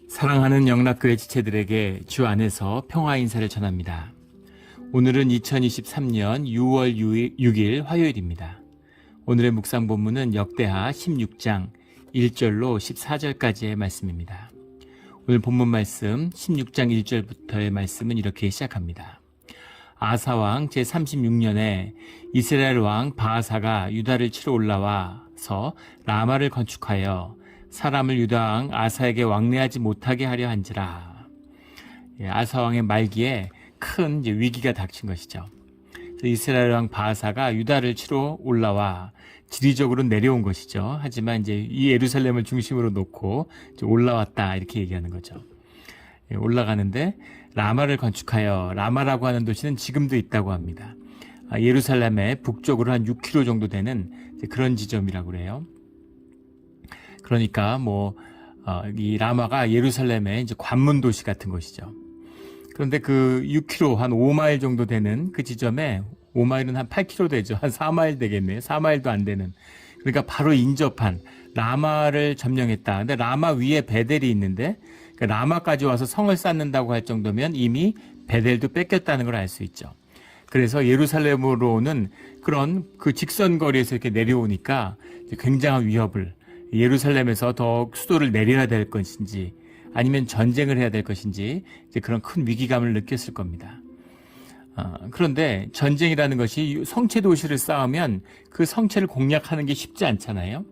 사랑하는 영락교회 지체들에게 주 안에서 평화 인사를 전합니다. 오늘은 2023년 6월 6일 화요일입니다. 오늘의 묵상 본문은 역대하 16장 1절로 14절까지의 말씀입니다. 오늘 본문 말씀 16장 1절부터의 말씀은 이렇게 시작합니다. 아사왕 제36년에 이스라엘 왕 바아사가 유다를 치러 올라와서 라마를 건축하여 사람을 유다왕 아사에게 왕래하지 못하게 하려 한지라. 아사왕의 말기에 큰 위기가 닥친 것이죠. 이스라엘 왕 바아사가 유다를 치러 올라와 지리적으로 내려온 것이죠. 하지만 이제 이 예루살렘을 중심으로 놓고 올라왔다 이렇게 얘기하는 거죠. 올라가는데 라마를 건축하여, 라마라고 하는 도시는 지금도 있다고 합니다. 예루살렘의 북쪽으로 한 6km 정도 되는 그런 지점이라고 그래요. 그러니까 이 라마가 예루살렘의 이제 관문 도시 같은 것이죠. 그런데 그 6km 한 5마일 정도 되는 그 지점에 5마일은 한 8km 되죠. 한 4마일 되겠네요. 4마일도 안 되는. 그러니까 바로 인접한 라마를 점령했다. 근데 라마 위에 베델이 있는데 그러니까 라마까지 와서 성을 쌓는다고 할 정도면 이미 베델도 뺏겼다는 걸 알 수 있죠. 그래서 예루살렘으로는 그런 그 직선거리에서 이렇게 내려오니까 굉장한 위협을, 예루살렘에서 더 수도를 내려야 될 것인지 아니면 전쟁을 해야 될 것인지 이제 그런 큰 위기감을 느꼈을 겁니다. 그런데 전쟁이라는 것이 성체 도시를 쌓으면 그 성체를 공략하는 게 쉽지 않잖아요.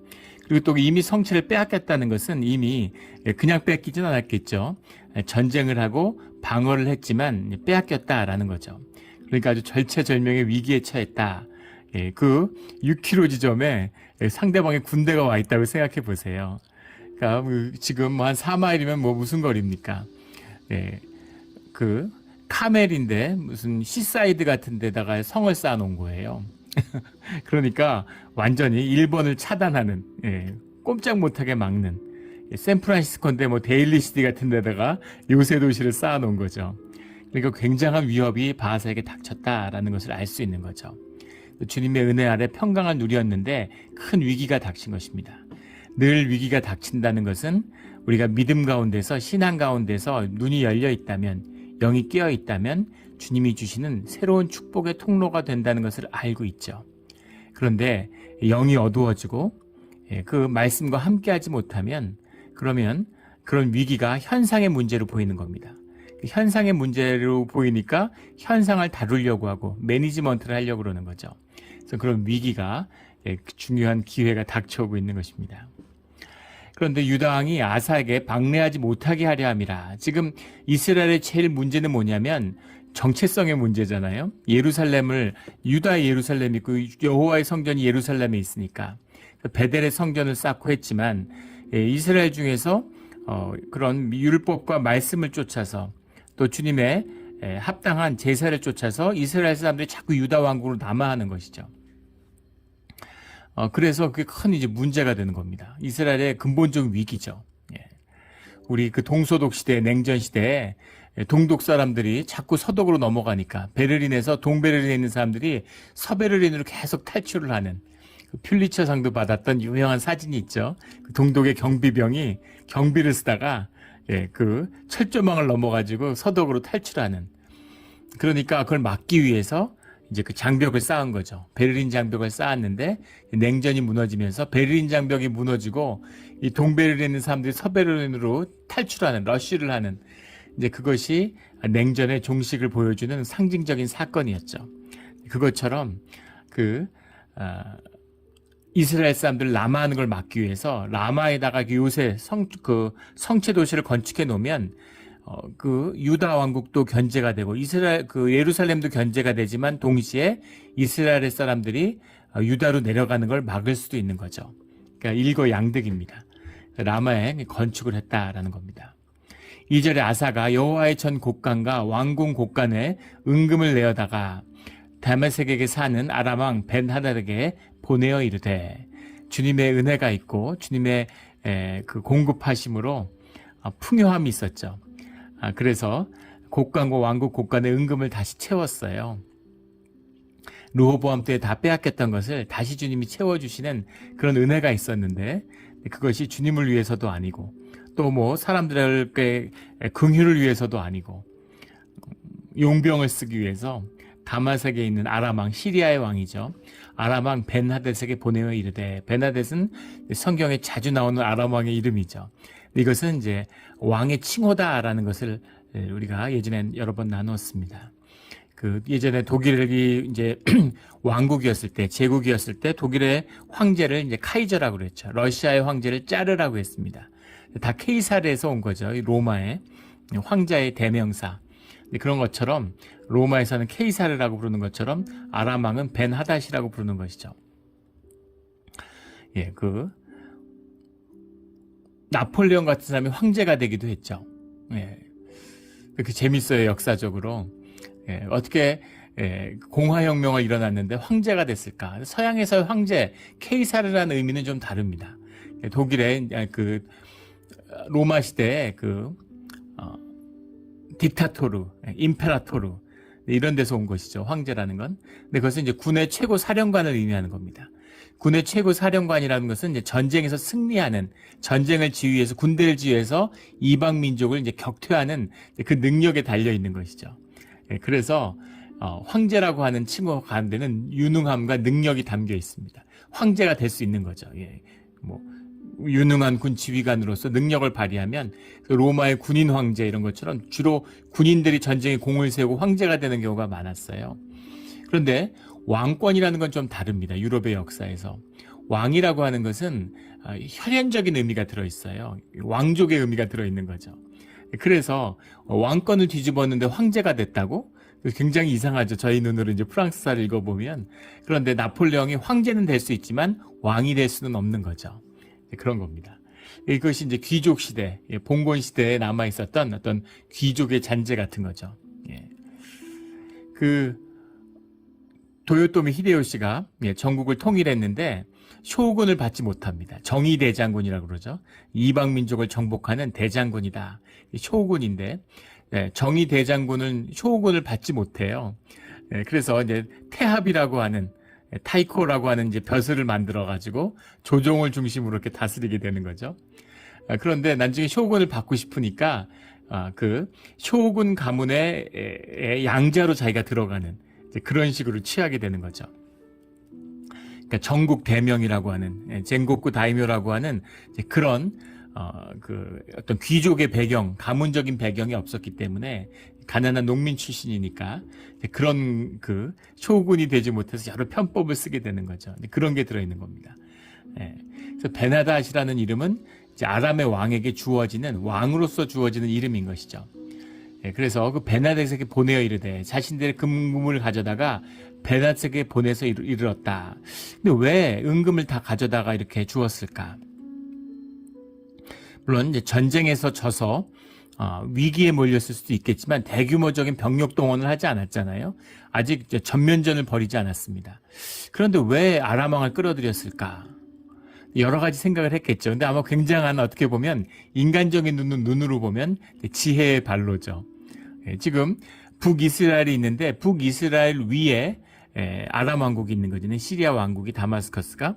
그리고 또 이미 성체를 빼앗겼다는 것은 이미 그냥 뺏기진 않았겠죠. 전쟁을 하고 방어를 했지만 빼앗겼다라는 거죠. 그러니까 아주 절체절명의 위기에 처했다. 그 6km 지점에 상대방의 군대가 와 있다고 생각해 보세요. 그러니까 지금 한 4마일이면 무슨 거리입니까? 그 카멜인데 무슨 시사이드 같은 데다가 성을 쌓아 놓은 거예요. 그러니까 완전히 일본을 차단하는, 꼼짝 못하게 막는, 샌프란시스코인데 데일리시티 같은 데다가 요새 도시를 쌓아 놓은 거죠. 그러니까 굉장한 위협이 바하사에게 닥쳤다라는 것을 알 수 있는 거죠. 주님의 은혜 아래 평강을 누렸는데 큰 위기가 닥친 것입니다. 늘 위기가 닥친다는 것은 우리가 믿음 가운데서, 신앙 가운데서 눈이 열려 있다면, 영이 깨어 있다면 주님이 주시는 새로운 축복의 통로가 된다는 것을 알고 있죠. 그런데 영이 어두워지고 그 말씀과 함께하지 못하면 그러면 그런 위기가 현상의 문제로 보이는 겁니다. 현상의 문제로 보이니까 현상을 다루려고 하고 매니지먼트를 하려고 그러는 거죠. 그래서 그런 위기가, 중요한 기회가 닥쳐오고 있는 것입니다. 그런데 유다 왕이 아사에게 방래하지 못하게 하려 함이라. 지금 이스라엘의 제일 문제는 뭐냐면 정체성의 문제잖아요. 유다의 예루살렘이 있고 여호와의 성전이 예루살렘에 있으니까 베델의 성전을 쌓고 했지만 이스라엘 중에서 그런 율법과 말씀을 쫓아서 또 주님의 합당한 제사를 쫓아서 이스라엘 사람들이 자꾸 유다 왕국으로 남아하는 것이죠. 그래서 그게 큰 이제 문제가 되는 겁니다. 이스라엘의 근본적 위기죠. 우리 그 동소독 시대, 냉전 시대에 동독 사람들이 자꾸 서독으로 넘어가니까 베를린에서 동베를린에 있는 사람들이 서베를린으로 계속 탈출을 하는 그 퓰리처상도 받았던 유명한 사진이 있죠. 그 동독의 경비병이 경비를 쓰다가 그 철조망을 넘어가지고 서독으로 탈출하는. 그러니까 그걸 막기 위해서 이제 그 장벽을 쌓은 거죠. 베를린 장벽을 쌓았는데 냉전이 무너지면서 베를린 장벽이 무너지고 이 동베를린에 있는 사람들이 서베를린으로 탈출하는, 러쉬를 하는, 이제 그것이 냉전의 종식을 보여주는 상징적인 사건이었죠. 그것처럼 이스라엘 사람들 라마하는 걸 막기 위해서 라마에다가 요새 성체 도시를 건축해 놓으면 그 유다 왕국도 견제가 되고 예루살렘도 견제가 되지만 동시에 이스라엘 사람들이 유다로 내려가는 걸 막을 수도 있는 거죠. 그러니까 일거양득입니다. 라마에 건축을 했다라는 겁니다. 2절에 아사가 여호와의 전 곡간과 왕궁 곡간에 은금을 내어다가 다메섹에게 사는 아람 왕 벤하닷에게 보내어 이르되, 주님의 은혜가 있고 주님의 그 공급하심으로 풍요함이 있었죠. 그래서 곡간과 왕국 곡간에 은금을 다시 채웠어요. 르호보암 때 다 빼앗겼던 것을 다시 주님이 채워주시는 그런 은혜가 있었는데 그것이 주님을 위해서도 아니고 또 뭐 사람들에게 긍휼을 위해서도 아니고 용병을 쓰기 위해서 다마섹에 있는 아람 왕, 시리아의 왕이죠. 아람 왕 벤하댓에게 보내어 이르되, 벤하댓은 성경에 자주 나오는 아람 왕의 이름이죠. 이것은 이제 왕의 칭호다라는 것을 우리가 예전에 여러 번 나눴습니다. 그 예전에 독일이 이제 왕국이었을 때, 제국이었을 때 독일의 황제를 이제 카이저라고 그랬죠. 러시아의 황제를 짜르라고 했습니다. 다 케이사르에서 온 거죠. 로마의 황자의 대명사. 그런 것처럼 로마에서는 케이사르라고 부르는 것처럼 아람 왕은 벤하닷이라고 부르는 것이죠. 예, 그 나폴레옹 같은 사람이 황제가 되기도 했죠. 예, 그렇게 재밌어요, 역사적으로. 예, 어떻게 공화혁명을 일어났는데 황제가 됐을까? 서양에서의 황제, 케이사르라는 의미는 좀 다릅니다. 독일의 그 로마 시대의 그 딕타토르, 임페라토르 이런 데서 온 것이죠. 황제라는 건. 근데 그것은 이제 군의 최고 사령관을 의미하는 겁니다. 군의 최고 사령관이라는 것은 이제 전쟁에서 승리하는, 전쟁을 지휘해서, 군대를 지휘해서 이방 민족을 이제 격퇴하는 그 능력에 달려 있는 것이죠. 그래서 황제라고 하는 칭호 가운데는 유능함과 능력이 담겨 있습니다. 황제가 될 수 있는 거죠. 예. 뭐 유능한 군 지휘관으로서 능력을 발휘하면 로마의 군인 황제 이런 것처럼 주로 군인들이 전쟁에 공을 세우고 황제가 되는 경우가 많았어요. 그런데 왕권이라는 건 좀 다릅니다. 유럽의 역사에서. 왕이라고 하는 것은 혈연적인 의미가 들어있어요. 왕족의 의미가 들어있는 거죠. 그래서 왕권을 뒤집었는데 황제가 됐다고? 굉장히 이상하죠. 저희 눈으로 이제 프랑스사를 읽어보면. 그런데 나폴레옹이 황제는 될 수 있지만 왕이 될 수는 없는 거죠. 그런 겁니다. 이것이 이제 귀족 시대, 봉건 시대에 남아 있었던 어떤 귀족의 잔재 같은 거죠. 예. 그 도요토미 히데요시가 전국을 통일했는데 쇼군을 받지 못합니다. 정의 대장군이라고 그러죠. 이방 민족을 정복하는 대장군이다. 쇼군인데 정의 대장군은 쇼군을 받지 못해요. 그래서 이제 태합이라고 하는 타이코라고 하는 이제 벼슬을 만들어 가지고 조종을 중심으로 이렇게 다스리게 되는 거죠. 그런데 나중에 쇼군을 받고 싶으니까 그 쇼군 가문의 양자로 자기가 들어가는 그런 식으로 취하게 되는 거죠. 그러니까 전국 대명이라고 하는 젠고쿠 다이묘라고 하는 그런 그 어떤 귀족의 배경, 가문적인 배경이 없었기 때문에 가난한 농민 출신이니까 그런 그 쇼군이 되지 못해서 여러 편법을 쓰게 되는 거죠. 그런 게 들어있는 겁니다. 그래서 베나닷이라는 이름은 이제 아람의 왕에게 주어지는 왕으로서 주어지는 이름인 것이죠. 그래서 그 베나닷에게 보내어 이르되 자신들의 금을 가져다가 베나닷에게 보내서 이르렀다. 근데 왜 은금을 다 가져다가 이렇게 주었을까? 물론 이제 전쟁에서 져서 위기에 몰렸을 수도 있겠지만 대규모적인 병력 동원을 하지 않았잖아요. 아직 이제 전면전을 벌이지 않았습니다. 그런데 왜 아람 왕을 끌어들였을까? 여러 가지 생각을 했겠죠. 근데 아마 굉장한 어떻게 보면 인간적인 눈으로 보면 지혜의 발로죠. 지금 북이스라엘이 있는데 북이스라엘 위에 아람 왕국이 있는 거죠. 시리아 왕국이 다마스커스가.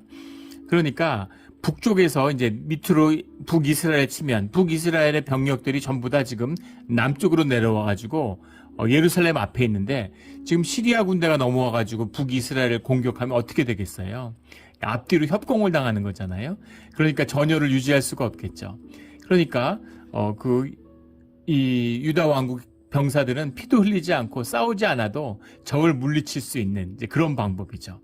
그러니까 북쪽에서 이제 밑으로 북이스라엘 치면 북이스라엘의 병력들이 전부 다 지금 남쪽으로 내려와 가지고 예루살렘 앞에 있는데 지금 시리아 군대가 넘어와 가지고 북이스라엘을 공격하면 어떻게 되겠어요? 앞뒤로 협공을 당하는 거잖아요. 그러니까 전열을 유지할 수가 없겠죠. 그러니까 이 유다 왕국 병사들은 피도 흘리지 않고 싸우지 않아도 적을 물리칠 수 있는 이제 그런 방법이죠.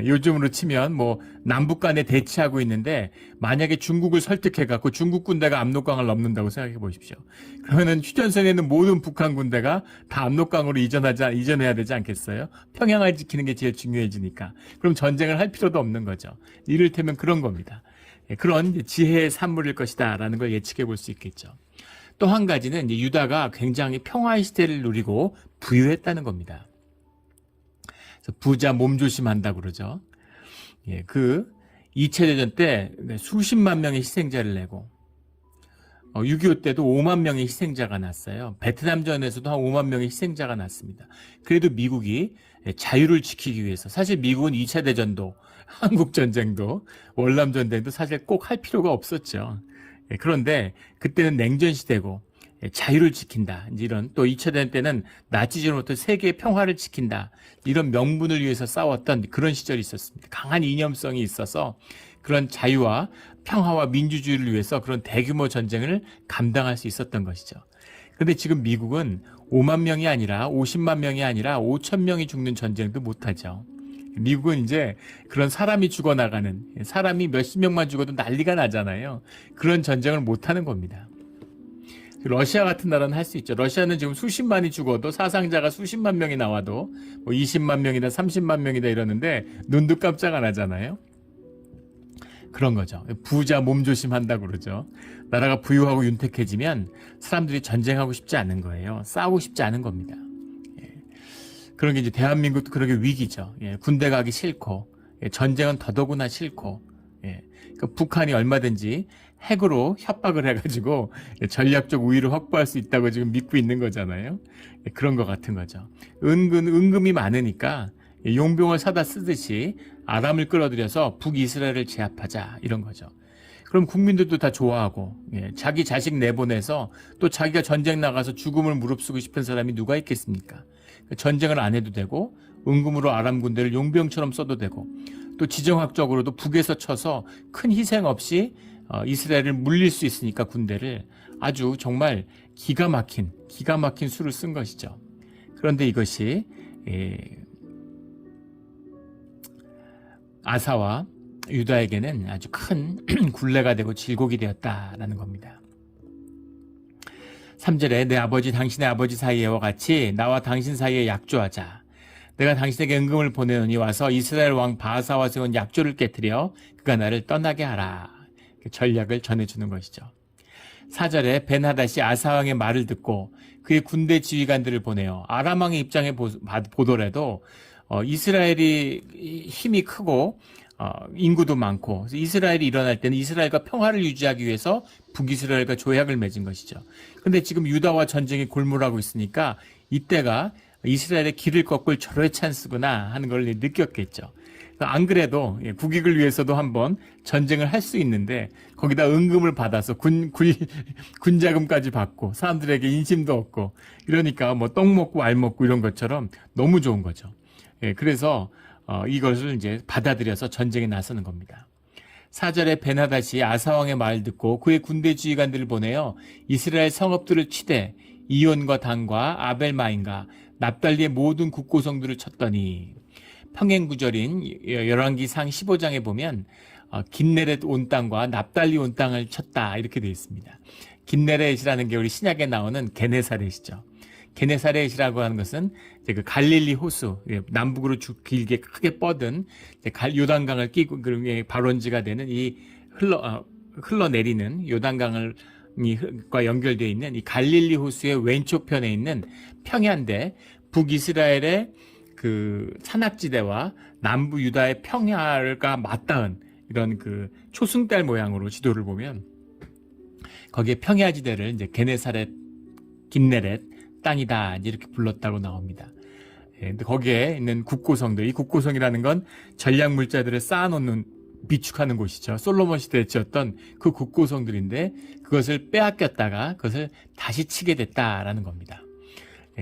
요즘으로 치면 뭐 남북 간에 대치하고 있는데 만약에 중국을 설득해갖고 중국 군대가 압록강을 넘는다고 생각해 보십시오. 그러면은 휴전선에 있는 모든 북한 군대가 다 압록강으로 이전해야 되지 않겠어요? 평양을 지키는 게 제일 중요해지니까. 그럼 전쟁을 할 필요도 없는 거죠. 이를테면 그런 겁니다. 그런 지혜의 산물일 것이다라는 걸 예측해 볼 수 있겠죠. 또 한 가지는 이제 유다가 굉장히 평화의 시대를 누리고 부유했다는 겁니다. 부자 몸조심한다고 그러죠. 그 2차 대전 때 수십만 명의 희생자를 내고 6.25 때도 5만 명의 희생자가 났어요. 베트남전에서도 한 5만 명의 희생자가 났습니다. 그래도 미국이 자유를 지키기 위해서 사실 미국은 2차 대전도 한국전쟁도 월남전쟁도 사실 꼭 할 필요가 없었죠. 그런데 그때는 냉전 시대고 자유를 지킨다. 이제 이런 또 2차 대전 때는 나치즘으로부터 세계의 평화를 지킨다. 이런 명분을 위해서 싸웠던 그런 시절이 있었습니다. 강한 이념성이 있어서 그런 자유와 평화와 민주주의를 위해서 그런 대규모 전쟁을 감당할 수 있었던 것이죠. 그런데 지금 미국은 5만 명이 아니라 50만 명이 아니라 5천 명이 죽는 전쟁도 못하죠. 미국은 이제 그런 사람이 죽어나가는, 사람이 몇십 명만 죽어도 난리가 나잖아요. 그런 전쟁을 못하는 겁니다. 러시아 같은 나라는 할 수 있죠. 러시아는 지금 수십만이 죽어도 사상자가 수십만 명이 나와도 뭐 20만 명이다 30만 명이다 이러는데 눈도 깜짝 안 하잖아요. 그런 거죠. 부자 몸조심한다고 그러죠. 나라가 부유하고 윤택해지면 사람들이 전쟁하고 싶지 않은 거예요. 싸우고 싶지 않은 겁니다. 그런 게 이제 대한민국도 그런 게 위기죠. 군대 가기 싫고, 전쟁은 더더구나 싫고, 그러니까 북한이 얼마든지 핵으로 협박을 해가지고 전략적 우위를 확보할 수 있다고 지금 믿고 있는 거잖아요. 그런 것 같은 거죠. 은금이 많으니까 용병을 사다 쓰듯이 아람을 끌어들여서 북이스라엘을 제압하자 이런 거죠. 그럼 국민들도 다 좋아하고 자기 자식 내보내서 또 자기가 전쟁 나가서 죽음을 무릅쓰고 싶은 사람이 누가 있겠습니까? 전쟁을 안 해도 되고 은금으로 아람 군대를 용병처럼 써도 되고 또 지정학적으로도 북에서 쳐서 큰 희생 없이 이스라엘을 물릴 수 있으니까 군대를 아주 정말 기가 막힌 수를 쓴 것이죠. 그런데 이것이 아사와 유다에게는 아주 큰 굴레가 되고 질곡이 되었다라는 겁니다. 3절에 내 아버지 당신의 아버지 사이에와 같이 나와 당신 사이에 약조하자. 내가 당신에게 은금을 보내노니 와서 이스라엘 왕 바하사와 세운 약조를 깨뜨려 그가 나를 떠나게 하라. 전략을 전해주는 것이죠. 4절에 벤하닷이 아사왕의 말을 듣고 그의 군대 지휘관들을 보내어 아람 왕의 입장에 보더라도 이스라엘이 힘이 크고 인구도 많고 이스라엘이 일어날 때는 이스라엘과 평화를 유지하기 위해서 북이스라엘과 조약을 맺은 것이죠. 그런데 지금 유다와 전쟁이 골몰하고 있으니까 이때가 이스라엘의 길을 꺾을 절호의 찬스구나 하는 걸 느꼈겠죠. 안 그래도 국익을 위해서도 한번 전쟁을 할 수 있는데 거기다 은금을 받아서 군자금까지 받고 사람들에게 인심도 얻고 이러니까 뭐 떡 먹고 알 먹고 이런 것처럼 너무 좋은 거죠. 그래서 이것을 이제 받아들여서 전쟁에 나서는 겁니다. 4절에 벤하닷이 아사왕의 말을 듣고 그의 군대 지휘관들을 보내어 이스라엘 성읍들을 치되 이온과 단과 아벨마임과 납달리의 모든 국고성들을 쳤더니 평행 구절인 열왕기상 15장에 보면 긴네렛 온 땅과 납달리 온 땅을 쳤다 이렇게 되어 있습니다. 긴네렛이라는 게 우리 신약에 나오는 게네사렛이죠. 게네사렛이라고 하는 것은 이제 그 갈릴리 호수 남북으로 길게 크게 뻗은 요단강을 끼고 발원지가 되는 이 흘러내리는 요단강을 과 연결되어 있는 이 갈릴리 호수의 왼쪽 편에 있는 평야인데 북이스라엘의 그 산악지대와 남부 유다의 평야가 맞닿은 이런 그 초승달 모양으로 지도를 보면 거기에 평야지대를 이제 게네사렛, 긴네렛 땅이다 이렇게 불렀다고 나옵니다. 근데 거기에 있는 국고성들, 이 국고성이라는 건 전략 물자들을 쌓아놓는 비축하는 곳이죠. 솔로몬 시대에 지었던 그 국고성들인데 그것을 빼앗겼다가 그것을 다시 치게 됐다라는 겁니다.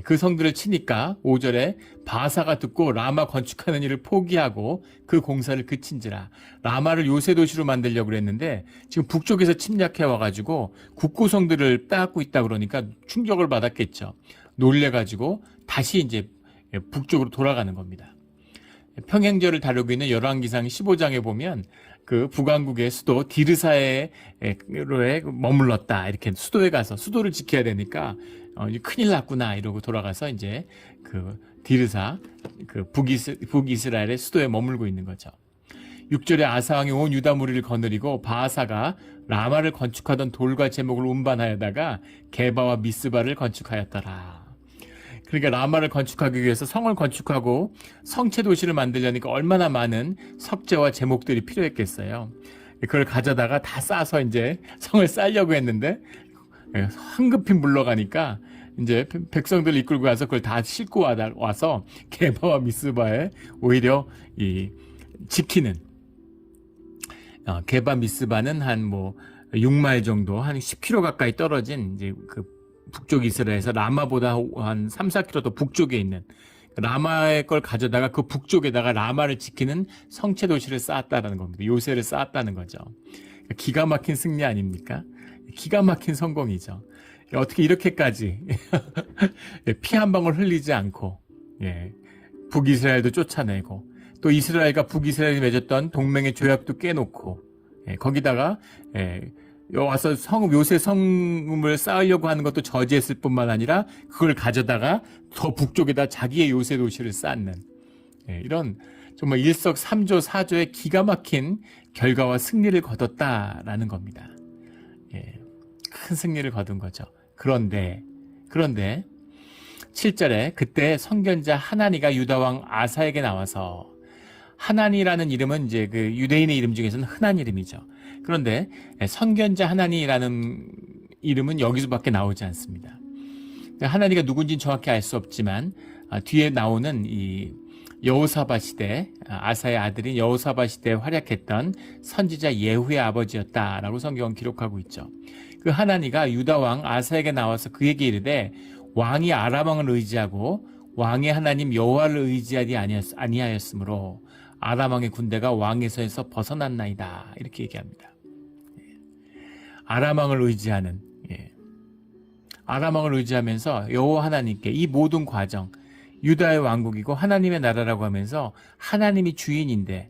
그 성들을 치니까 5절에 바하사가 듣고 라마 건축하는 일을 포기하고 그 공사를 그친지라. 라마를 요새 도시로 만들려고 그랬는데 지금 북쪽에서 침략해 와가지고 국고성들을 빼앗고 있다 그러니까 충격을 받았겠죠. 놀래가지고 다시 이제 북쪽으로 돌아가는 겁니다. 평행절을 다루고 있는 열왕기상 15장에 보면 그 북왕국의 수도 디르사에 머물렀다. 이렇게 수도에 가서 수도를 지켜야 되니까 큰일 났구나 이러고 돌아가서 이제 그 디르사 그 북이스라엘의 수도에 머물고 있는 거죠. 6절에 아사왕이 온 유다 무리를 거느리고 바하사가 라마를 건축하던 돌과 제목을 운반하여다가 게바와 미스바를 건축하였더라. 그러니까 라마를 건축하기 위해서 성을 건축하고 성체 도시를 만들려니까 얼마나 많은 석재와 제목들이 필요했겠어요. 그걸 가져다가 다 싸서 이제 성을 쌓으려고 했는데 황급히 물러가니까 이제 백성들 이끌고 가서 그걸 다 싣고 와서 게바와 미스바에 오히려 이 지키는 게바 미스바는 한 뭐 6마일 정도, 한 10km 가까이 떨어진 이제 그 북쪽 이스라엘에서 라마보다 한 3, 4km 더 북쪽에 있는 라마의 걸 가져다가 그 북쪽에다가 라마를 지키는 성체 도시를 쌓았다는 겁니다. 요새를 쌓았다는 거죠. 기가 막힌 승리 아닙니까? 기가 막힌 성공이죠. 어떻게 이렇게까지 피 한 방울 흘리지 않고 북이스라엘도 쫓아내고 또 이스라엘과 북이스라엘이 맺었던 동맹의 조약도 깨놓고 거기다가 와서 요새 성읍을 쌓으려고 하는 것도 저지했을 뿐만 아니라 그걸 가져다가 더 북쪽에다 자기의 요새 도시를 쌓는 이런 정말 일석삼조사조의 기가 막힌 결과와 승리를 거뒀다라는 겁니다. 큰 승리를 거둔 거죠. 그런데 7절에 그때 선견자 하나니가 유다왕 아사에게 나와서, 하나니라는 이름은 이제 그 유대인의 이름 중에서는 흔한 이름이죠. 그런데 선견자 하나니라는 이름은 여기서밖에 나오지 않습니다. 하나니가 누군지는 정확히 알 수 없지만 뒤에 나오는 이 여호사밧 시대, 아사의 아들인 여호사밧 시대에 활약했던 선지자 예후의 아버지였다라고 성경은 기록하고 있죠. 그 하나니가 유다 왕 아사에게 나와서 그에게 이르되 왕이 아람 왕을 의지하고 왕의 하나님 여호와를 의지하지 아니하였으므로 아람 왕의 군대가 왕의 손에서 벗어났나이다, 이렇게 얘기합니다. 아람 왕을 의지하는, 아람 왕을 의지하면서 여호와 하나님께 이 모든 과정, 유다의 왕국이고 하나님의 나라라고 하면서 하나님이 주인인데,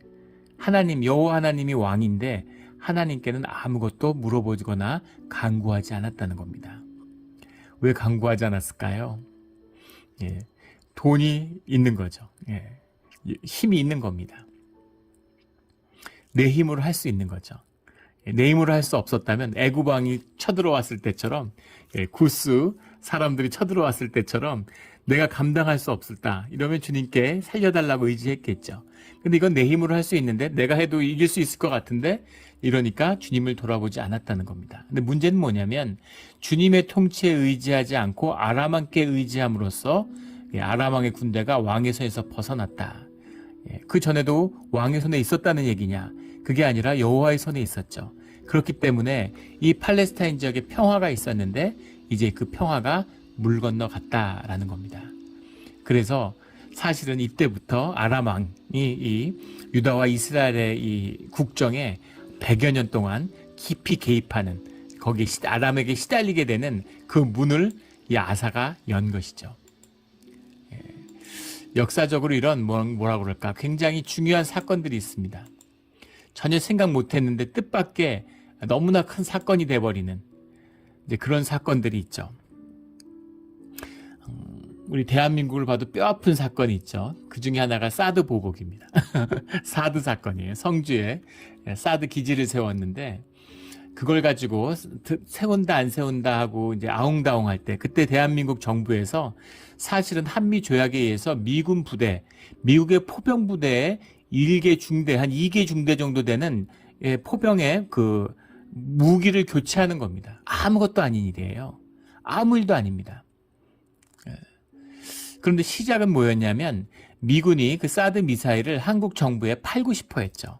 하나님 여호와 하나님이 왕인데 하나님께는 아무것도 물어보거나 간구하지 않았다는 겁니다. 왜 간구하지 않았을까요? 돈이 있는 거죠. 힘이 있는 겁니다. 내 힘으로 할 수 있는 거죠. 내 힘으로 할 수 없었다면 애굽 왕이 쳐들어왔을 때처럼, 구스 사람들이 쳐들어왔을 때처럼 내가 감당할 수 없었다 이러면 주님께 살려달라고 의지했겠죠. 근데 이건 내 힘으로 할 수 있는데 내가 해도 이길 수 있을 것 같은데, 이러니까 주님을 돌아보지 않았다는 겁니다. 근데 문제는 뭐냐면 주님의 통치에 의지하지 않고 아람 왕께 의지함으로써 아람 왕의 군대가 왕의 손에서 벗어났다. 그 전에도 왕의 손에 있었다는 얘기냐? 그게 아니라 여호와의 손에 있었죠. 그렇기 때문에 이 팔레스타인 지역에 평화가 있었는데 이제 그 평화가 물 건너갔다라는 겁니다. 그래서 사실은 이때부터 아람 왕이 이 유다와 이스라엘의 이 국정에 100여 년 동안 깊이 개입하는, 거기에 아람에게 시달리게 되는 그 문을 이 아사가 연 것이죠. 역사적으로 이런 뭐라고 그럴까, 굉장히 중요한 사건들이 있습니다. 전혀 생각 못했는데 뜻밖의 너무나 큰 사건이 돼버리는 이제 그런 사건들이 있죠. 우리 대한민국을 봐도 뼈아픈 사건이 있죠. 그 중에 하나가 사드 보복입니다. 사드 사건이에요. 성주에 사드 기지를 세웠는데 그걸 가지고 세운다 안 세운다 하고 이제 아웅다웅 할 때, 그때 대한민국 정부에서 사실은 한미 조약에 의해서 미군 부대, 미국의 포병 부대의 1개 중대, 한 2개 중대 정도 되는 포병의 그 무기를 교체하는 겁니다. 아무것도 아닌 일이에요. 아무 일도 아닙니다. 그런데 시작은 뭐였냐면 미군이 그 사드 미사일을 한국 정부에 팔고 싶어 했죠.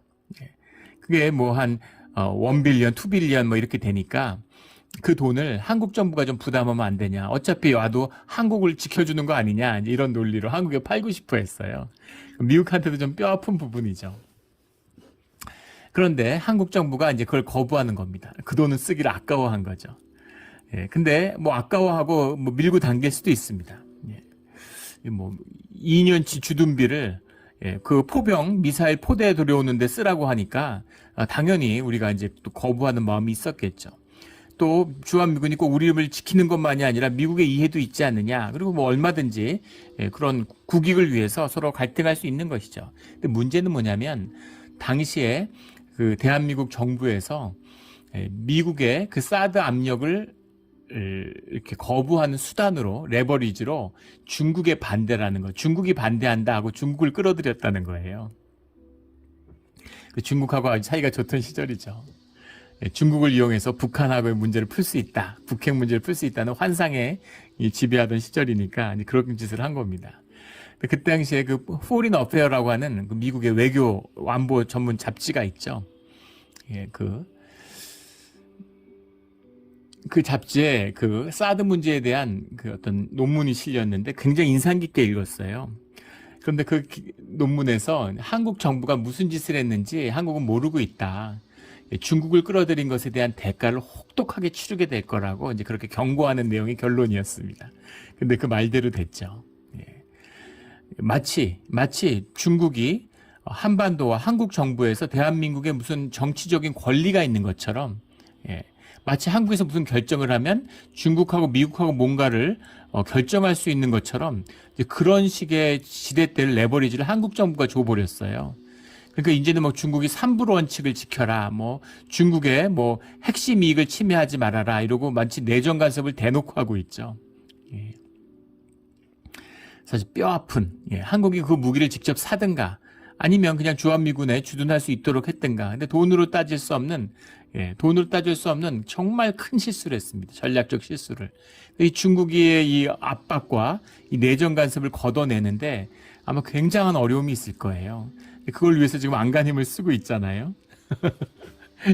그게 뭐 한 1빌리언, 2빌리언 뭐 이렇게 되니까 그 돈을 한국 정부가 좀 부담하면 안 되냐. 어차피 와도 한국을 지켜주는 거 아니냐. 이런 논리로 한국에 팔고 싶어 했어요. 미국한테도 좀 뼈아픈 부분이죠. 그런데 한국 정부가 이제 그걸 거부하는 겁니다. 그 돈은 쓰기를 아까워한 거죠. 근데 뭐 아까워하고 뭐 밀고 당길 수도 있습니다. 뭐 2년치 주둔비를 그 포병 미사일 포대에 들여오는데 쓰라고 하니까 당연히 우리가 이제 또 거부하는 마음이 있었겠죠. 또 주한미군이 꼭 우리를 지키는 것만이 아니라 미국의 이해도 있지 않느냐. 그리고 뭐 얼마든지 그런 국익을 위해서 서로 갈등할 수 있는 것이죠. 근데 문제는 뭐냐면 당시에 그 대한민국 정부에서 미국의 그 사드 압력을 이렇게 거부하는 수단으로, 레버리지로 중국의 반대라는 거, 중국이 반대한다 하고 중국을 끌어들였다는 거예요. 중국하고 아주 사이가 좋던 시절이죠. 중국을 이용해서 북한하고의 문제를 풀 수 있다, 북핵 문제를 풀 수 있다는 환상에 지배하던 시절이니까 그런 짓을 한 겁니다. 그 당시에 그 포린 어페어라고 하는 그 미국의 외교 안보 전문 잡지가 있죠. 그 잡지에 그 사드 문제에 대한 그 어떤 논문이 실렸는데 굉장히 인상 깊게 읽었어요. 그런데 그 논문에서 한국 정부가 무슨 짓을 했는지 한국은 모르고 있다. 중국을 끌어들인 것에 대한 대가를 혹독하게 치르게 될 거라고 이제 그렇게 경고하는 내용이 결론이었습니다. 근데 그 말대로 됐죠. 예. 마치 중국이 한반도와 한국 정부에서 대한민국에 무슨 정치적인 권리가 있는 것처럼, 예. 마치 한국에서 무슨 결정을 하면 중국하고 미국하고 뭔가를 결정할 수 있는 것처럼 이제 그런 식의 지렛대를 레버리지를 한국 정부가 줘버렸어요. 그러니까 이제는 뭐 중국이 삼불 원칙을 지켜라, 뭐 중국의 뭐 핵심 이익을 침해하지 말아라 이러고 마치 내정 간섭을 대놓고 하고 있죠. 예. 사실 뼈 아픈, 예. 한국이 그 무기를 직접 사든가 아니면 그냥 주한미군에 주둔할 수 있도록 했든가. 근데 돈으로 따질 수 없는, 예, 돈으로 따질 수 없는 정말 큰 실수를 했습니다. 전략적 실수를. 이 중국의 이 압박과 이 내정 간섭을 걷어내는데 아마 굉장한 어려움이 있을 거예요. 그걸 위해서 지금 안간힘을 쓰고 있잖아요.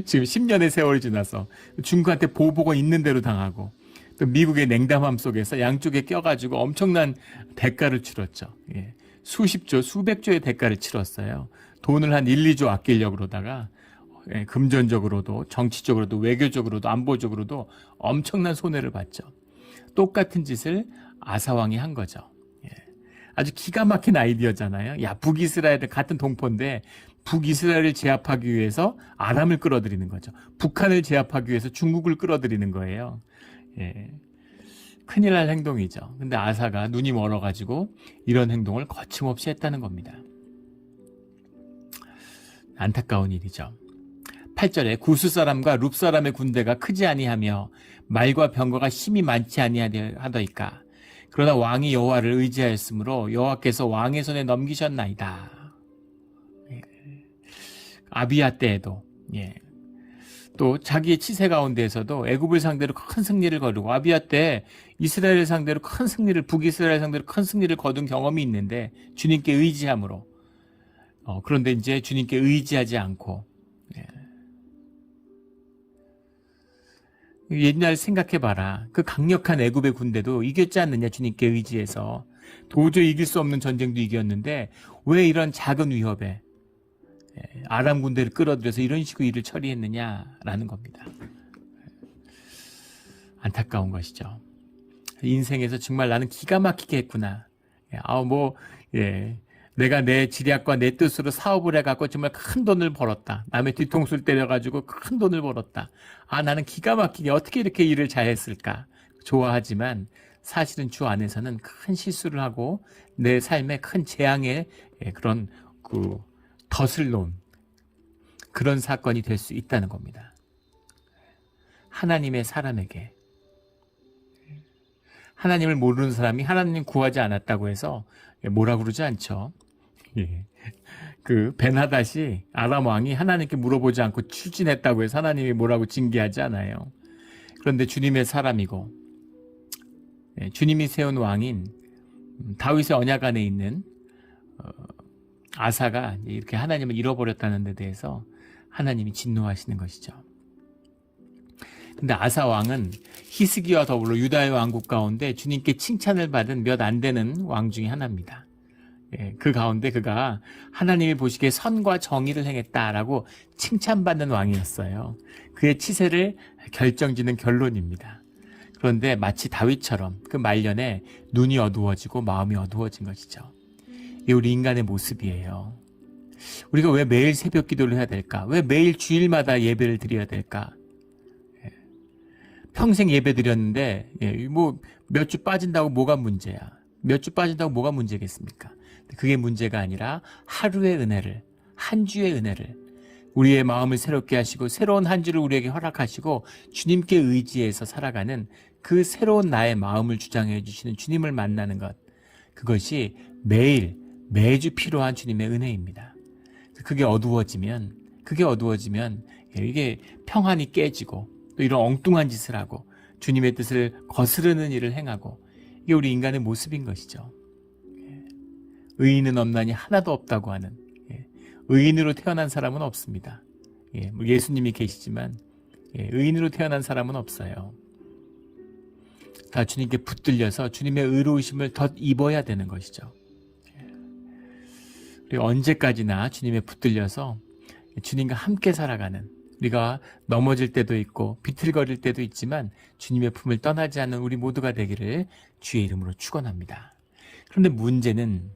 지금 10년의 세월이 지나서 중국한테 보복은 있는 대로 당하고 또 미국의 냉담함 속에서 양쪽에 껴가지고 엄청난 대가를 치렀죠. 예. 수십조, 수백조의 대가를 치렀어요. 돈을 한 1, 2조 아끼려고 그러다가 예, 금전적으로도 정치적으로도 외교적으로도 안보적으로도 엄청난 손해를 봤죠. 똑같은 짓을 아사왕이 한 거죠. 예. 아주 기가 막힌 아이디어잖아요. 야, 북이스라엘 같은 동포인데 북이스라엘을 제압하기 위해서 아람을 끌어들이는 거죠. 북한을 제압하기 위해서 중국을 끌어들이는 거예요. 예. 큰일 날 행동이죠. 근데 아사가 눈이 멀어가지고 이런 행동을 거침없이 했다는 겁니다. 안타까운 일이죠. 8절에 구스 사람과 룹 사람의 군대가 크지 아니하며 말과 병거가 힘이 많지 아니하더이까. 그러나 왕이 여호와를 의지하였으므로 여호와께서 왕의 손에 넘기셨나이다. 아비야 때에도, 예. 또 자기의 치세 가운데에서도 애굽을 상대로 큰 승리를 거두고 아비야 때 이스라엘을 상대로 큰 승리를, 북이스라엘 상대로 큰 승리를 거둔 경험이 있는데 주님께 의지함으로, 그런데 이제 주님께 의지하지 않고, 예. 옛날 생각해봐라. 그 강력한 애굽의 군대도 이겼지 않느냐, 주님께 의지해서. 도저히 이길 수 없는 전쟁도 이겼는데 왜 이런 작은 위협에 아람 군대를 끌어들여서 이런 식으로 일을 처리했느냐라는 겁니다. 안타까운 것이죠. 인생에서 정말 나는 기가 막히게 했구나. 내가 내 지략과 내 뜻으로 사업을 해갖고 정말 큰 돈을 벌었다. 남의 뒤통수를 때려가지고 큰 돈을 벌었다. 나는 기가 막히게 어떻게 이렇게 일을 잘했을까. 좋아하지만 사실은 주 안에서는 큰 실수를 하고 내 삶에 큰 재앙의 그런 덫을 놓은 그런 사건이 될 수 있다는 겁니다. 하나님의 사람에게, 하나님을 모르는 사람이 하나님 구하지 않았다고 해서 뭐라 그러지 않죠. 예. 그 벤하닷이 아람 왕이 하나님께 물어보지 않고 추진했다고 해서 하나님이 뭐라고 징계하지 않아요. 그런데 주님의 사람이고 주님이 세운 왕인 다윗의 언약 안에 있는 아사가 이렇게 하나님을 잃어버렸다는 데 대해서 하나님이 진노하시는 것이죠. 근데 아사 왕은 히스기와 더불어 유다의 왕국 가운데 주님께 칭찬을 받은 몇 안 되는 왕 중에 하나입니다. 그 가운데 그가 하나님이 보시기에 선과 정의를 행했다라고 칭찬받는 왕이었어요. 그의 치세를 결정짓는 결론입니다. 그런데 마치 다윗처럼 그 말년에 눈이 어두워지고 마음이 어두워진 것이죠. 이게 우리 인간의 모습이에요. 우리가 왜 매일 새벽 기도를 해야 될까? 왜 매일 주일마다 예배를 드려야 될까? 평생 예배 드렸는데 뭐 몇 주 빠진다고 뭐가 문제야? 몇 주 빠진다고 뭐가 문제겠습니까? 그게 문제가 아니라 하루의 은혜를, 한 주의 은혜를, 우리의 마음을 새롭게 하시고 새로운 한 주를 우리에게 허락하시고 주님께 의지해서 살아가는 그 새로운 나의 마음을 주장해 주시는 주님을 만나는 것, 그것이 매주 필요한 주님의 은혜입니다. 그게 어두워지면 이게 평안이 깨지고 또 이런 엉뚱한 짓을 하고 주님의 뜻을 거스르는 일을 행하고, 이게 우리 인간의 모습인 것이죠. 의인은 없나니 하나도 없다고 하는, 의인으로 태어난 사람은 없습니다. 예수님이 계시지만 의인으로 태어난 사람은 없어요. 다 주님께 붙들려서 주님의 의로우심을 덧 입어야 되는 것이죠. 우리가 언제까지나 주님에 붙들려서 주님과 함께 살아가는, 우리가 넘어질 때도 있고 비틀거릴 때도 있지만 주님의 품을 떠나지 않는 우리 모두가 되기를 주의 이름으로 축원합니다. 그런데 문제는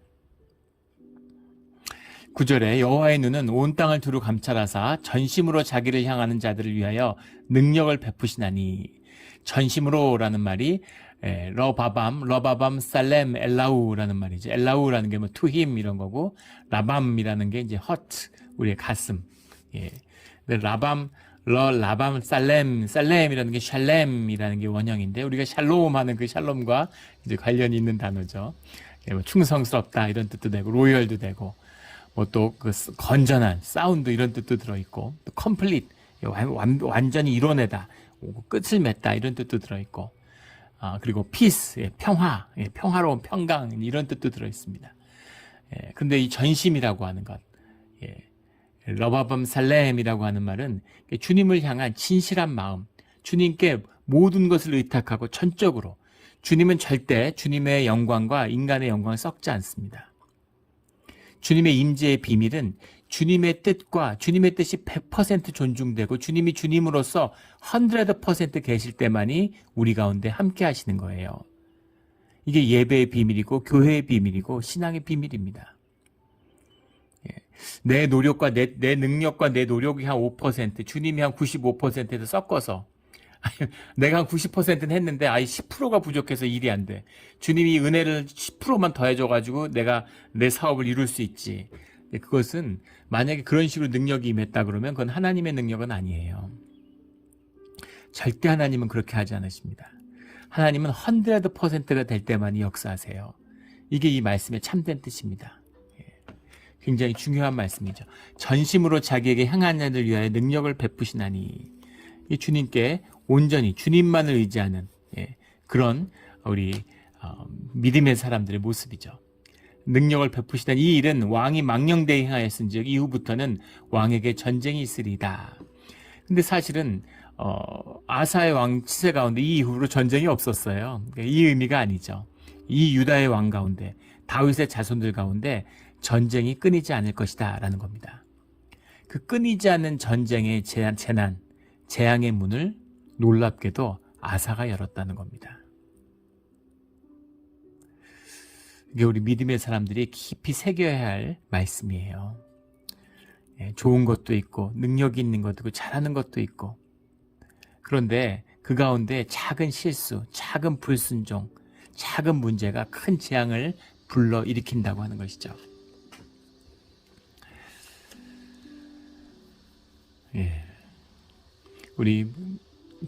9절에 여호와의 눈은 온 땅을 두루 감찰하사 전심으로 자기를 향하는 자들을 위하여 능력을 베푸시나니, 전심으로라는 말이 러바밤, 살렘, 엘라우라는 말이죠. 엘라우라는 게 뭐 투힘 이런 거고, 라밤이라는 게 이제 허트, 우리의 가슴. 예. 근데 라밤, 살렘이라는 게 샬렘이라는 게 원형인데, 우리가 샬롬 하는 그 샬롬과 이제 관련이 있는 단어죠. 예, 뭐 충성스럽다 이런 뜻도 되고, 로열도 되고, 뭐 또 그 건전한 사운드 이런 뜻도 들어있고, 또 컴플릿, 완전히 이뤄내다, 끝을 맺다 이런 뜻도 들어있고, 그리고 피스, 평화, 평화로운 평강 이런 뜻도 들어있습니다. 근데 이 전심이라고 하는 것, 러바밤 살렘이라고 하는 말은 주님을 향한 진실한 마음, 주님께 모든 것을 의탁하고 전적으로, 주님은 절대 주님의 영광과 인간의 영광을 섞지 않습니다. 주님의 임재의 비밀은 주님의 뜻과 주님의 뜻이 100% 존중되고 주님이 주님으로서 100% 계실 때만이 우리 가운데 함께 하시는 거예요. 이게 예배의 비밀이고 교회의 비밀이고 신앙의 비밀입니다. 내 노력과 내 능력과 내 노력이 한 5%, 주님이 한 95%에서 섞어서 내가 한 90%는 했는데 10%가 부족해서 일이 안 돼. 주님이 은혜를 10%만 더해줘가지고 내가 내 사업을 이룰 수 있지. 그것은 만약에 그런 식으로 능력이 임했다 그러면 그건 하나님의 능력은 아니에요. 절대 하나님은 그렇게 하지 않으십니다. 하나님은 100%가 될 때만이 역사하세요. 이게 이 말씀의 참된 뜻입니다. 굉장히 중요한 말씀이죠. 전심으로 자기에게 향한 자를 위하여 능력을 베푸시나니, 이 주님께 온전히 주님만을 의지하는 그런 우리 믿음의 사람들의 모습이죠. 능력을 베푸시다니, 이 일은 왕이 망령되이 행하였은즉 이후부터는 왕에게 전쟁이 있으리다. 근데 사실은 아사의 왕치세 가운데 이 이후로 전쟁이 없었어요. 이 의미가 아니죠. 이 유다의 왕 가운데, 다윗의 자손들 가운데 전쟁이 끊이지 않을 것이다 라는 겁니다. 그 끊이지 않는 전쟁의 재난, 재앙의 문을 놀랍게도 아사가 열었다는 겁니다. 이게 우리 믿음의 사람들이 깊이 새겨야 할 말씀이에요. 좋은 것도 있고 능력이 있는 것도 있고 잘하는 것도 있고, 그런데 그 가운데 작은 실수, 작은 불순종, 작은 문제가 큰 재앙을 불러일으킨다고 하는 것이죠. 우리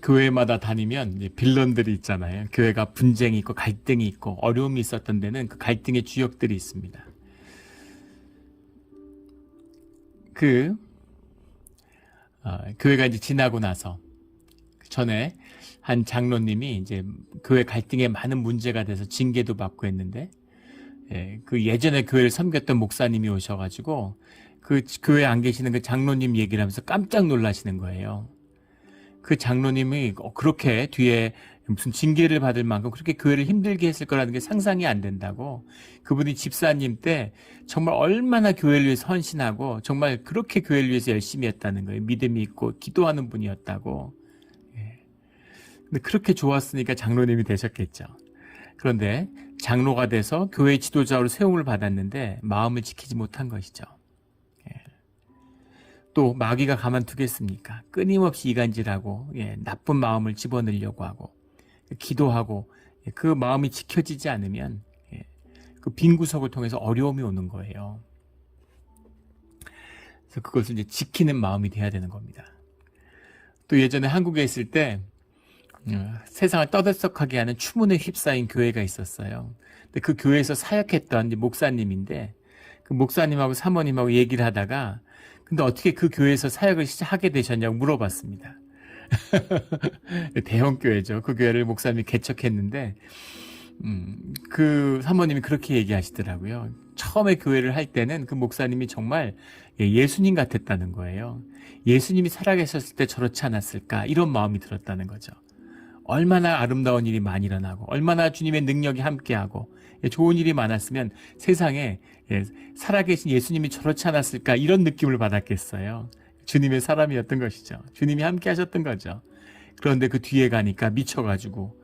교회마다 다니면 이제 빌런들이 있잖아요. 교회가 분쟁이 있고 갈등이 있고 어려움이 있었던 데는 그 갈등의 주역들이 있습니다. 교회가 이제 지나고 나서 전에 한 장로님이 이제 교회 갈등에 많은 문제가 돼서 징계도 받고 했는데, 그 예전에 교회를 섬겼던 목사님이 오셔가지고 그 교회에 안 계시는 그 장로님 얘기를 하면서 깜짝 놀라시는 거예요. 그 장로님이 그렇게 뒤에 무슨 징계를 받을 만큼 그렇게 교회를 힘들게 했을 거라는 게 상상이 안 된다고. 그분이 집사님 때 정말 얼마나 교회를 위해서 헌신하고 정말 그렇게 교회를 위해서 열심히 했다는 거예요. 믿음이 있고 기도하는 분이었다고. 근데 그렇게 좋았으니까 장로님이 되셨겠죠. 그런데 장로가 돼서 교회 지도자로 세움을 받았는데 마음을 지키지 못한 것이죠. 또 마귀가 가만두겠습니까? 끊임없이 이간질하고 나쁜 마음을 집어넣으려고 하고 기도하고 그 마음이 지켜지지 않으면 그 빈 구석을 통해서 어려움이 오는 거예요. 그래서 그것을 이제 지키는 마음이 돼야 되는 겁니다. 또 예전에 한국에 있을 때 세상을 떠들썩하게 하는 추문에 휩싸인 교회가 있었어요. 근데 그 교회에서 사역했던 이제 목사님인데, 그 목사님하고 사모님하고 얘기를 하다가 근데 어떻게 그 교회에서 사역을 시작하게 되셨냐고 물어봤습니다. 대형 교회죠. 그 교회를 목사님이 개척했는데 그 사모님이 그렇게 얘기하시더라고요. 처음에 교회를 할 때는 그 목사님이 정말 예수님 같았다는 거예요. 예수님이 살아계셨을 때 저렇지 않았을까, 이런 마음이 들었다는 거죠. 얼마나 아름다운 일이 많이 일어나고 얼마나 주님의 능력이 함께하고 좋은 일이 많았으면 세상에 살아계신 예수님이 저렇지 않았을까 이런 느낌을 받았겠어요. 주님의 사람이었던 것이죠. 주님이 함께 하셨던 거죠. 그런데 그 뒤에 가니까 미쳐가지고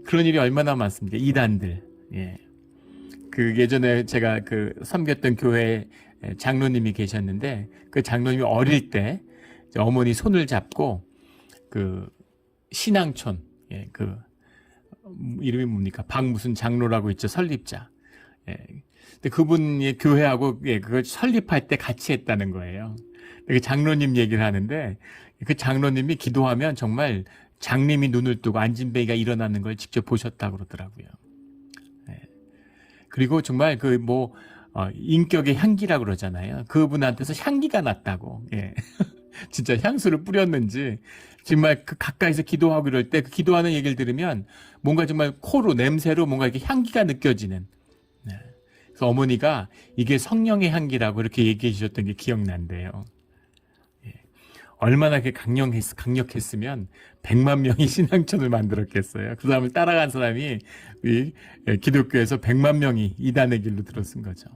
그런 일이 얼마나 많습니까? 이단들. 그 예전에 제가 그 섬겼던 교회 장로님이 계셨는데 그 장로님이 어릴 때 어머니 손을 잡고 그 신앙촌 그 이름이 뭡니까? 박 무슨 장로라고 있죠. 설립자. 근데 그분이 교회하고 그걸 설립할 때 같이 했다는 거예요. 그 장로님 얘기를 하는데 그 장로님이 기도하면 정말 장님이 눈을 뜨고 안진뱅이가 일어나는 걸 직접 보셨다고 그러더라고요. 그리고 정말 그 인격의 향기라고 그러잖아요. 그분한테서 향기가 났다고. 진짜 향수를 뿌렸는지 정말 그 가까이서 기도하고 이럴 때 그 기도하는 얘기를 들으면 뭔가 정말 코로 냄새로 뭔가 이렇게 향기가 느껴지는. 그래서 어머니가 이게 성령의 향기라고 이렇게 얘기해 주셨던 게 기억난대요. 얼마나 강력했으면 100만 명이 신앙촌을 만들었겠어요. 그 사람을 따라간 사람이 기독교에서 100만 명이 이단의 길로 들어선 거죠.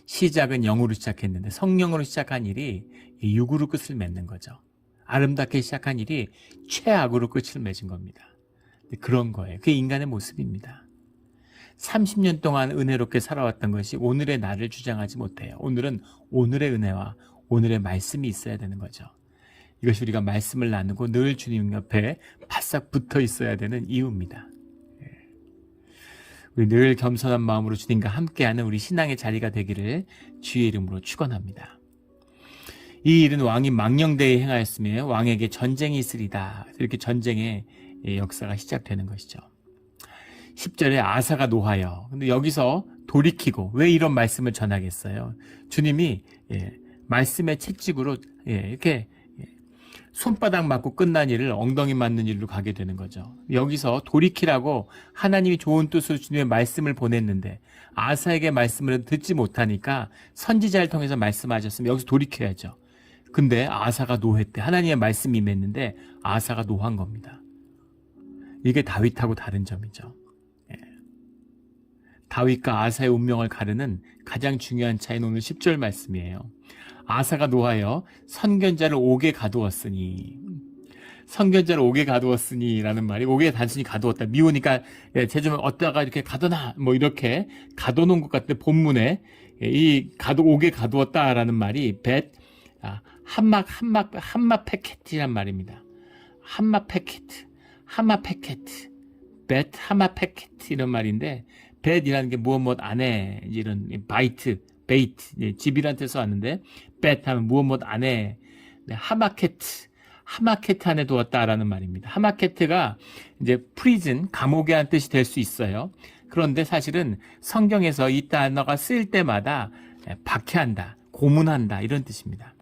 시작은 영으로 시작했는데 성령으로 시작한 일이 육으로 끝을 맺는 거죠. 아름답게 시작한 일이 최악으로 끝을 맺은 겁니다. 그런 거예요. 그게 인간의 모습입니다. 30년 동안 은혜롭게 살아왔던 것이 오늘의 나를 주장하지 못해요. 오늘은 오늘의 은혜와 오늘의 말씀이 있어야 되는 거죠. 이것이 우리가 말씀을 나누고 늘 주님 옆에 바싹 붙어 있어야 되는 이유입니다. 우리 늘 겸손한 마음으로 주님과 함께하는 우리 신앙의 자리가 되기를 주의 이름으로 축원합니다. 이 일은 왕이 망령되이 행하였으며 왕에게 전쟁이 있으리다. 이렇게 전쟁의 역사가 시작되는 것이죠. 10절에 아사가 노하여. 근데 여기서 돌이키고 왜 이런 말씀을 전하겠어요? 주님이 말씀의 채찍으로 이렇게 손바닥 맞고 끝난 일을 엉덩이 맞는 일로 가게 되는 거죠. 여기서 돌이키라고 하나님이 좋은 뜻으로 주님의 말씀을 보냈는데 아사에게 말씀을 듣지 못하니까 선지자를 통해서 말씀하셨으면 여기서 돌이켜야죠. 근데 아사가 노했대. 하나님의 말씀이 임했는데 아사가 노한 겁니다. 이게 다윗하고 다른 점이죠. 다윗과 아사의 운명을 가르는 가장 중요한 차이는 오늘 10절 말씀이에요. 아사가 노하여 선견자를 옥에 가두었으니. 선견자를 옥에 가두었으니 라는 말이 옥에 단순히 가두었다. 미우니까 쟤 좀 어디다가 이렇게 가둬놔 이렇게 가둬놓은 것 같은데 본문에 옥에 가두었다라는 말이 한마 패켓이란 말입니다. 한마 패켓 하마 패켓 이런 말인데 벳이라는 게 무엇 안에 이런 베이트 집이란 뜻에서 왔는데 벳 하면 무엇 안에 하마케트 안에 두었다라는 말입니다. 하마케트가 이제 프리즌 감옥의 한 뜻이 될 수 있어요. 그런데 사실은 성경에서 이 단어가 쓰일 때마다 박해한다, 고문한다 이런 뜻입니다.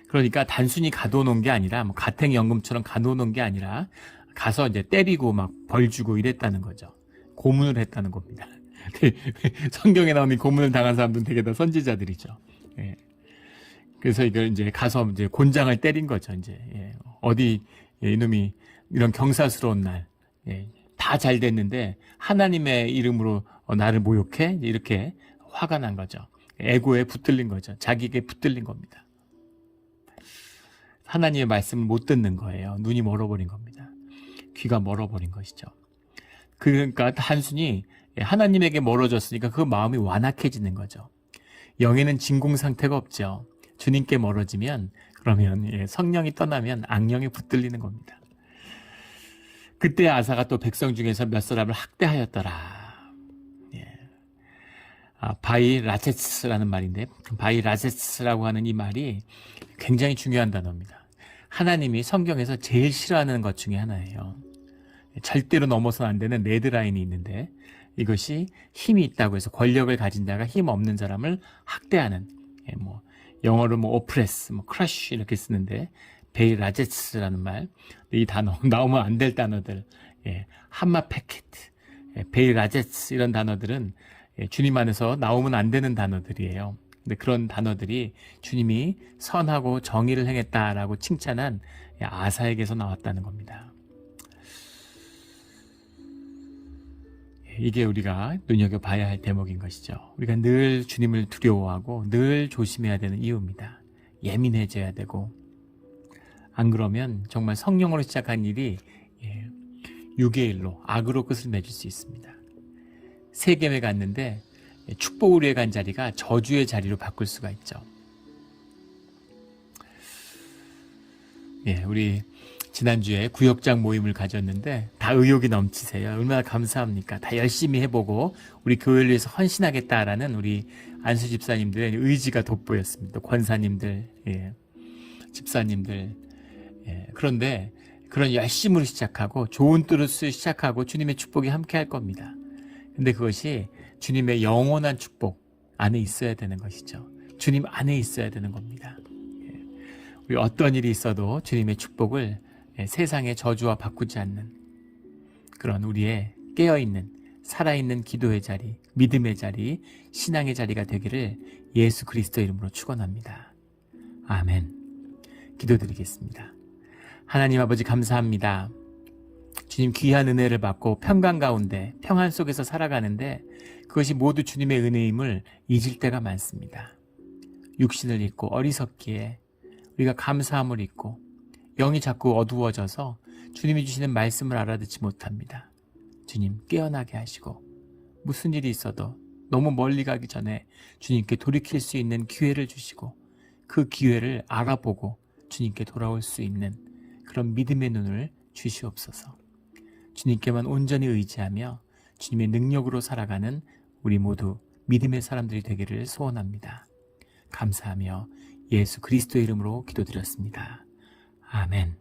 그러니까 단순히 가둬놓은 게 아니라 가택연금처럼 가둬놓은 게 아니라 가서 이제 때리고 벌 주고 이랬다는 거죠. 고문을 했다는 겁니다. 성경에 나오는 고문을 당한 사람들은 되게 다 선지자들이죠. 그래서 이걸 이제 가서 이제 곤장을 때린 거죠. 이제 어디 이놈이 이런 경사스러운 날 다 잘 됐는데 하나님의 이름으로 나를 모욕해 이렇게 화가 난 거죠. 에고에 붙들린 거죠. 자기에게 붙들린 겁니다. 하나님의 말씀을 못 듣는 거예요. 눈이 멀어버린 겁니다. 귀가 멀어버린 것이죠. 그러니까 단순히 하나님에게 멀어졌으니까 그 마음이 완악해지는 거죠. 영에는 진공 상태가 없죠. 주님께 멀어지면 그러면 성령이 떠나면 악령에 붙들리는 겁니다. 그때 아사가 또 백성 중에서 몇 사람을 학대하였더라. 바이 라제스라는 말인데 바이 라제스라고 하는 이 말이 굉장히 중요한 단어입니다. 하나님이 성경에서 제일 싫어하는 것 중에 하나예요. 절대로 넘어서는 안 되는 레드라인이 있는데 이것이 힘이 있다고 해서 권력을 가진 자가 힘 없는 사람을 학대하는 영어로 오프레스, 크러쉬 이렇게 쓰는데 베이 라제스라는 말, 이 단어 나오면 안 될 단어들, 한마 패킷, 베이 라제스 이런 단어들은 주님 안에서 나오면 안 되는 단어들이에요. 근데 그런 단어들이 주님이 선하고 정의를 행했다라고 칭찬한 아사에게서 나왔다는 겁니다. 이게 우리가 눈여겨봐야 할 대목인 것이죠. 우리가 늘 주님을 두려워하고 늘 조심해야 되는 이유입니다. 예민해져야 되고, 안 그러면 정말 성령으로 시작한 일이 육의 일로, 악으로 끝을 맺을 수 있습니다. 세겜에 갔는데 축복을 위해 간 자리가 저주의 자리로 바꿀 수가 있죠. 우리 지난주에 구역장 모임을 가졌는데 다 의욕이 넘치세요. 얼마나 감사합니까? 다 열심히 해보고 우리 교회를 위해서 헌신하겠다라는 우리 안수 집사님들의 의지가 돋보였습니다. 권사님들, 집사님들. 그런데 그런 열심으로 시작하고 좋은 뜻으로 시작하고 주님의 축복이 함께 할 겁니다. 근데 그것이 주님의 영원한 축복 안에 있어야 되는 것이죠. 주님 안에 있어야 되는 겁니다. 우리 어떤 일이 있어도 주님의 축복을 세상의 저주와 바꾸지 않는 그런 우리의 깨어있는 살아있는 기도의 자리, 믿음의 자리, 신앙의 자리가 되기를 예수 그리스도 이름으로 축원합니다. 아멘. 기도드리겠습니다. 하나님 아버지 감사합니다. 주님 귀한 은혜를 받고 평강 가운데 평안 속에서 살아가는데 그것이 모두 주님의 은혜임을 잊을 때가 많습니다. 육신을 잊고 어리석기에 우리가 감사함을 잊고 영이 자꾸 어두워져서 주님이 주시는 말씀을 알아듣지 못합니다. 주님 깨어나게 하시고 무슨 일이 있어도 너무 멀리 가기 전에 주님께 돌이킬 수 있는 기회를 주시고 그 기회를 알아보고 주님께 돌아올 수 있는 그런 믿음의 눈을 주시옵소서. 주님께만 온전히 의지하며 주님의 능력으로 살아가는 우리 모두 믿음의 사람들이 되기를 소원합니다. 감사하며 예수 그리스도의 이름으로 기도드렸습니다. 아멘.